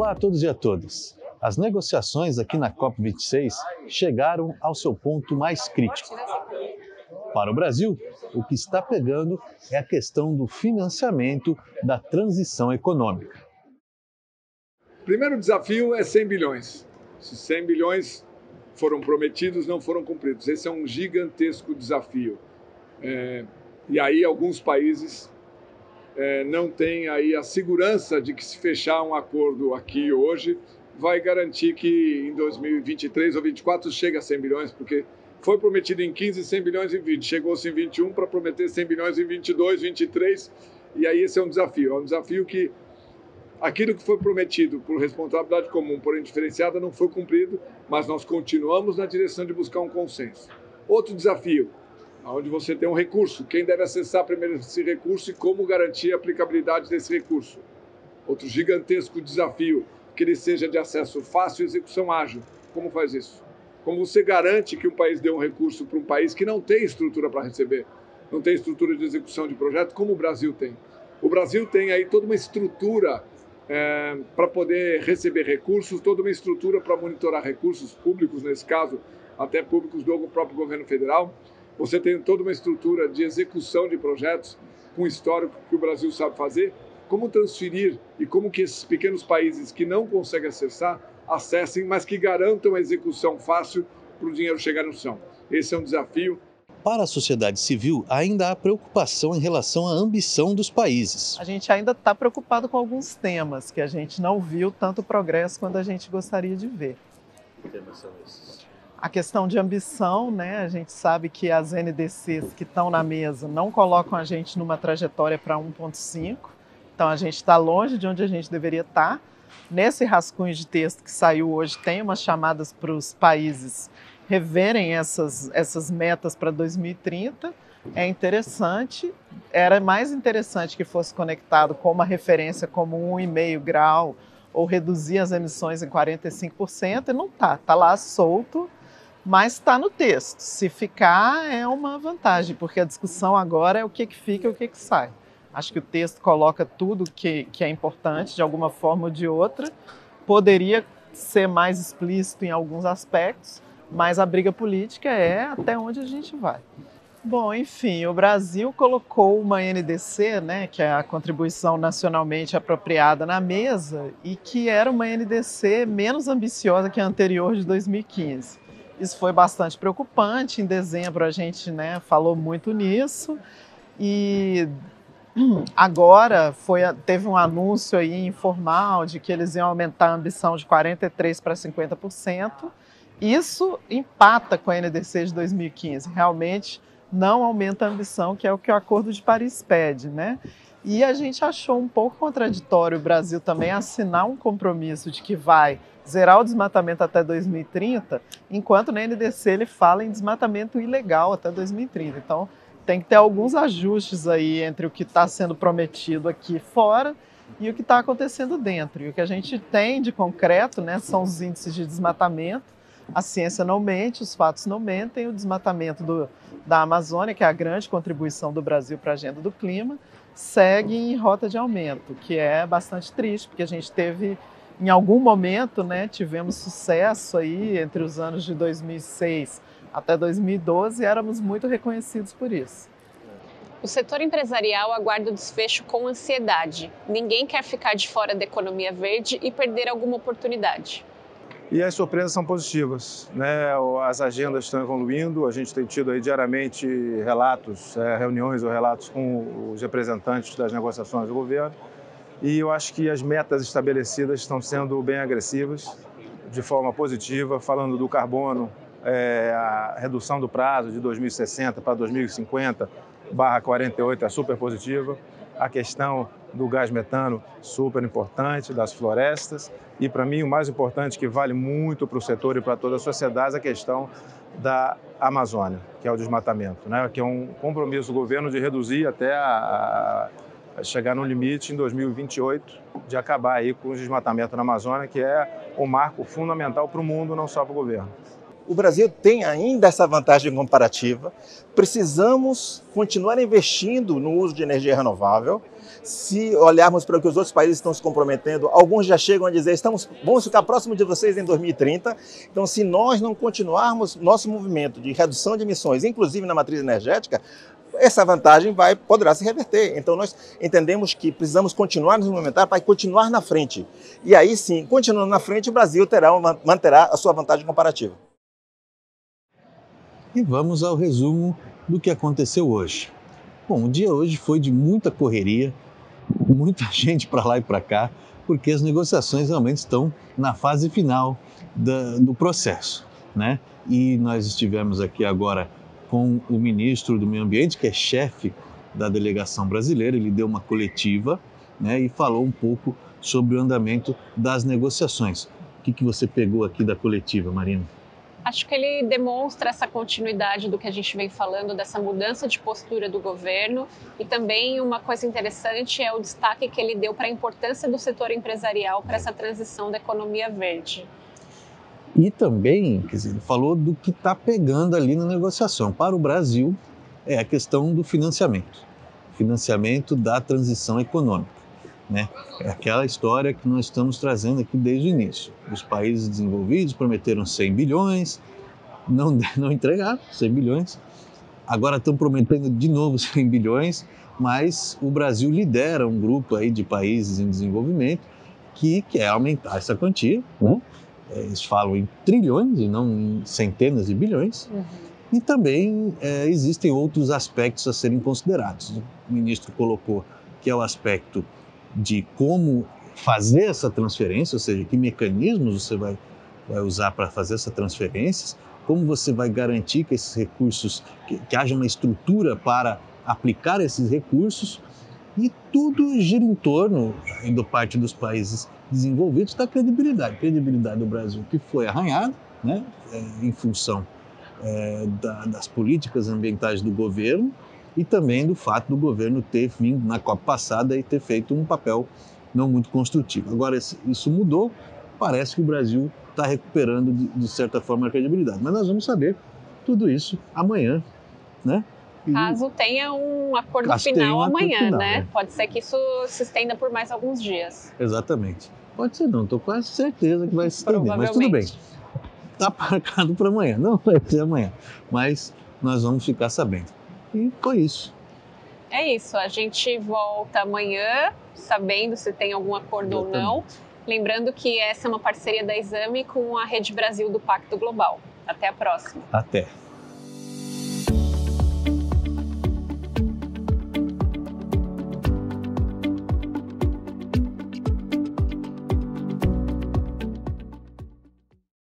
Olá a todos e a todas. As negociações aqui na COP26 chegaram ao seu ponto mais crítico. Para o Brasil, o que está pegando é a questão do financiamento da transição econômica. O primeiro desafio é 100 bilhões. Se 100 bilhões foram prometidos, não foram cumpridos. Esse é um gigantesco desafio. E aí alguns países não têm aí a segurança de que se fechar um acordo aqui hoje, vai garantir que em 2023 ou 2024 chegue a 100 bilhões, porque foi prometido em 15, 100 bilhões em 20. Chegou-se em 21 para prometer 100 bilhões em 22, 23. E aí esse é um desafio. É um desafio que aquilo que foi prometido por responsabilidade comum, porém diferenciada, não foi cumprido, mas nós continuamos na direção de buscar um consenso. Outro desafio, onde você tem um recurso, quem deve acessar primeiro esse recurso e como garantir a aplicabilidade desse recurso. Outro gigantesco desafio, que ele seja de acesso fácil e execução ágil. Como faz isso? Como você garante que um país dê um recurso para um país que não tem estrutura para receber, não tem estrutura de execução de projeto, como o Brasil tem? O Brasil tem aí toda uma estrutura para poder receber recursos, toda uma estrutura para monitorar recursos públicos, nesse caso, até públicos do próprio governo federal. Você tem toda uma estrutura de execução de projetos com histórico que o Brasil sabe fazer. Como transferir e como que esses pequenos países que não conseguem acessar, acessem, mas que garantam a execução fácil para o dinheiro chegar no chão. Esse é um desafio. Para a sociedade civil, ainda há preocupação em relação à ambição dos países. A gente ainda está preocupado com alguns temas que a gente não viu tanto progresso quanto a gente gostaria de ver. Que temas são esses? A questão de ambição, né? A gente sabe que as NDCs que estão na mesa não colocam a gente numa trajetória para 1,5. Então a gente está longe de onde a gente deveria estar. Nesse rascunho de texto que saiu hoje, tem umas chamadas para os países reverem essas metas para 2030. É interessante, era mais interessante que fosse conectado com uma referência como 1,5 grau ou reduzir as emissões em 45%, e não está lá solto, mas está no texto. Se ficar, é uma vantagem, porque a discussão agora é o que fica e o que sai. Acho que o texto coloca tudo que é importante, de alguma forma ou de outra. Poderia ser mais explícito em alguns aspectos, mas a briga política é até onde a gente vai. Bom, enfim, o Brasil colocou uma NDC, né, que é a contribuição nacionalmente apropriada, na mesa, e que era uma NDC menos ambiciosa que a anterior de 2015. Isso foi bastante preocupante. Em dezembro a gente, né, falou muito nisso, e agora teve um anúncio aí informal de que eles iam aumentar a ambição de 43% para 50%. Isso empata com a NDC de 2015. Realmente não aumenta a ambição, que é o que o Acordo de Paris pede, né? E a gente achou um pouco contraditório o Brasil também assinar um compromisso de que vai zerar o desmatamento até 2030, enquanto na NDC ele fala em desmatamento ilegal até 2030. Então, tem que ter alguns ajustes aí entre o que está sendo prometido aqui fora e o que está acontecendo dentro. E o que a gente tem de concreto, né, são os índices de desmatamento. A ciência não mente, os fatos não mentem. O desmatamento da Amazônia, que é a grande contribuição do Brasil para a agenda do clima, segue em rota de aumento, que é bastante triste, porque a gente teve, em algum momento, né, tivemos sucesso aí entre os anos de 2006 até 2012 e éramos muito reconhecidos por isso. O setor empresarial aguarda o desfecho com ansiedade. Ninguém quer ficar de fora da economia verde e perder alguma oportunidade. E as surpresas são positivas, né? As agendas estão evoluindo, a gente tem tido aí diariamente relatos, reuniões ou relatos com os representantes das negociações do governo, e eu acho que as metas estabelecidas estão sendo bem agressivas, de forma positiva, falando do carbono, a redução do prazo de 2060 para 2050/48 é super positiva. A questão do gás metano, super importante, das florestas. E, para mim, o mais importante, que vale muito para o setor e para toda a sociedade, é a questão da Amazônia, que é o desmatamento, né? Que é um compromisso do governo de reduzir até chegar no limite em 2028, de acabar aí com o desmatamento na Amazônia, que é um marco fundamental para o mundo, não só para o governo. O Brasil tem ainda essa vantagem comparativa. Precisamos continuar investindo no uso de energia renovável. Se olharmos para o que os outros países estão se comprometendo, alguns já chegam a dizer vamos ficar próximo de vocês em 2030. Então, se nós não continuarmos nosso movimento de redução de emissões, inclusive na matriz energética, essa vantagem poderá se reverter. Então, nós entendemos que precisamos continuar nos movimentar para continuar na frente. E aí sim, continuando na frente, o Brasil manterá a sua vantagem comparativa. E vamos ao resumo do que aconteceu hoje. Bom, o dia hoje foi de muita correria, muita gente para lá e para cá, porque as negociações realmente estão na fase final do processo, né? E nós estivemos aqui agora com o ministro do Meio Ambiente, que é chefe da delegação brasileira. Ele deu uma coletiva, né, e falou um pouco sobre o andamento das negociações. O que você pegou aqui da coletiva, Marina? Acho que ele demonstra essa continuidade do que a gente vem falando, dessa mudança de postura do governo, e também uma coisa interessante é o destaque que ele deu para a importância do setor empresarial para essa transição da economia verde. E também, quer dizer, ele falou do que está pegando ali na negociação. Para o Brasil, é a questão do financiamento da transição econômica, né? É aquela história que nós estamos trazendo aqui desde o início. Os países desenvolvidos prometeram 100 bilhões, não entregaram 100 bilhões. Agora estão prometendo de novo 100 bilhões, mas o Brasil lidera um grupo aí de países em desenvolvimento que quer aumentar essa quantia, né? Eles falam em trilhões e não em centenas de bilhões. E também existem outros aspectos a serem considerados. O ministro colocou que é o aspecto de como fazer essa transferência, ou seja, que mecanismos você vai usar para fazer essa transferência, como você vai garantir que esses recursos, que haja uma estrutura para aplicar esses recursos, e tudo gira em torno, da parte dos países desenvolvidos, da credibilidade do Brasil, que foi arranhada, né, em função das políticas ambientais do governo, e também do fato do governo ter vindo na COP passada e ter feito um papel não muito construtivo. Agora, isso mudou, parece que o Brasil está recuperando, de certa forma, a credibilidade. Mas nós vamos saber tudo isso amanhã, né? Caso tenha um acordo final amanhã, né? Pode ser que isso se estenda por mais alguns dias. Exatamente. Pode ser não, estou quase certeza que vai se estender, mas tudo bem. Está marcado para amanhã, não vai ser amanhã, mas nós vamos ficar sabendo. E foi isso. É isso, a gente volta amanhã sabendo se tem algum acordo ou não. Lembrando que essa é uma parceria da Exame com a Rede Brasil do Pacto Global. Até a próxima. Até.